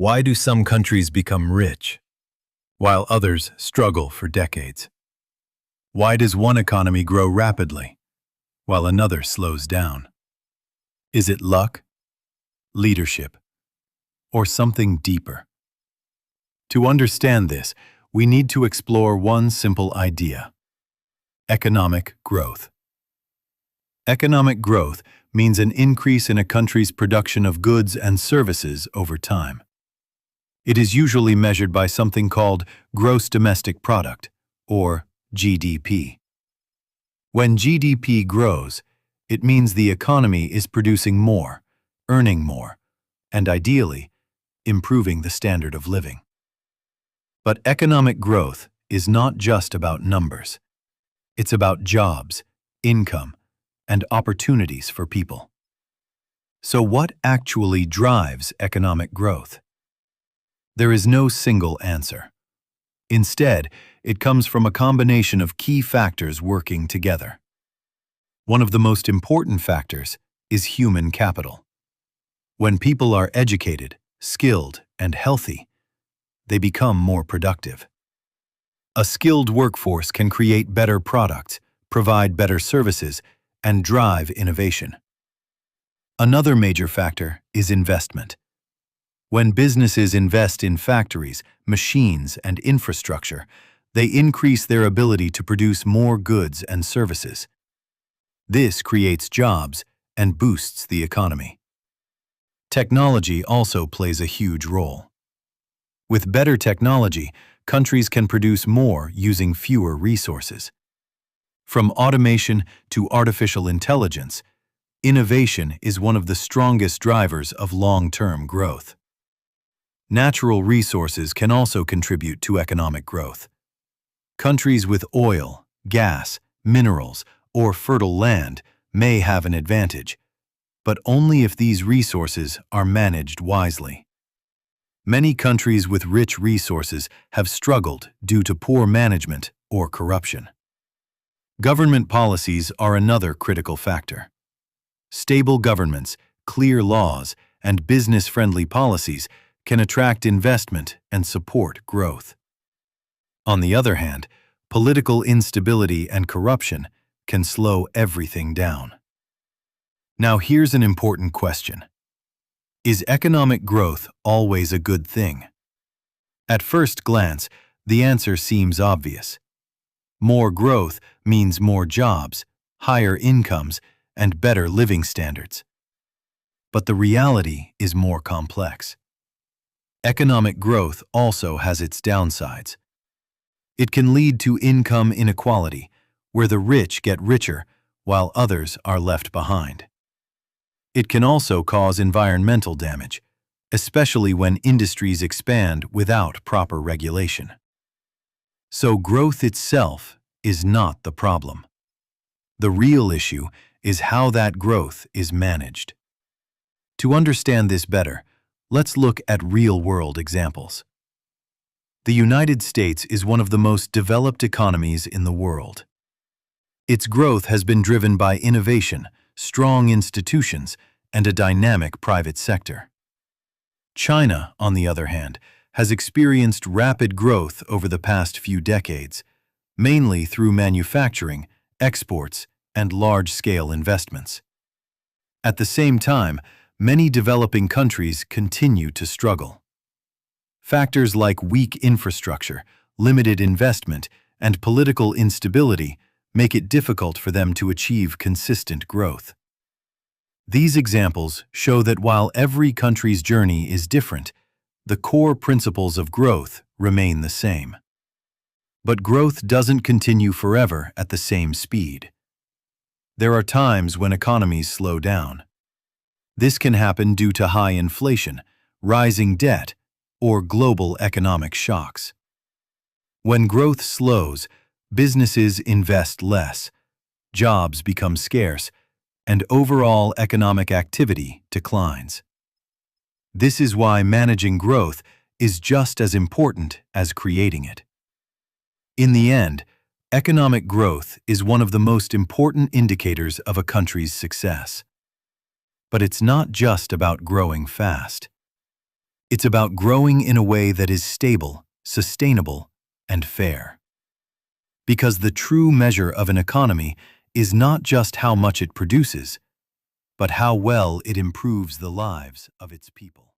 Why do some countries become rich, while others struggle for decades? Why does one economy grow rapidly, while another slows down? Is it luck, leadership, or something deeper? To understand this, we need to explore one simple idea: economic growth. Economic growth means an increase in a country's production of goods and services over time. It is usually measured by something called gross domestic product, or GDP. When GDP grows, it means the economy is producing more, earning more, and ideally, improving the standard of living. But economic growth is not just about numbers. It's about jobs, income, and opportunities for people. So what actually drives economic growth? There is no single answer. Instead, it comes from a combination of key factors working together. One of the most important factors is human capital. When people are educated, skilled, and healthy, they become more productive. A skilled workforce can create better products, provide better services, and drive innovation. Another major factor is investment. When businesses invest in factories, machines, and infrastructure, they increase their ability to produce more goods and services. This creates jobs and boosts the economy. Technology also plays a huge role. With better technology, countries can produce more using fewer resources. From automation to artificial intelligence, innovation is one of the strongest drivers of long-term growth. Natural resources can also contribute to economic growth. Countries with oil, gas, minerals, or fertile land may have an advantage, but only if these resources are managed wisely. Many countries with rich resources have struggled due to poor management or corruption. Government policies are another critical factor. Stable governments, clear laws, and business-friendly policies can attract investment and support growth. On the other hand, political instability and corruption can slow everything down. Now here's an important question. Is economic growth always a good thing? At first glance, the answer seems obvious. More growth means more jobs, higher incomes, and better living standards. But the reality is more complex. Economic growth also has its downsides. It can lead to income inequality, where the rich get richer while others are left behind. It can also cause environmental damage, especially when industries expand without proper regulation. So growth itself is not the problem. The real issue is how that growth is managed. To understand this better, let's look at real-world examples. The United States is one of the most developed economies in the world. Its growth has been driven by innovation, strong institutions, and a dynamic private sector. China, on the other hand, has experienced rapid growth over the past few decades, mainly through manufacturing, exports, and large-scale investments. At the same time, many developing countries continue to struggle. Factors like weak infrastructure, limited investment, and political instability make it difficult for them to achieve consistent growth. These examples show that while every country's journey is different, the core principles of growth remain the same. But growth doesn't continue forever at the same speed. There are times when economies slow down. This can happen due to high inflation, rising debt, or global economic shocks. When growth slows, businesses invest less, jobs become scarce, and overall economic activity declines. This is why managing growth is just as important as creating it. In the end, economic growth is one of the most important indicators of a country's success. But it's not just about growing fast. It's about growing in a way that is stable, sustainable, and fair. Because the true measure of an economy is not just how much it produces, but how well it improves the lives of its people.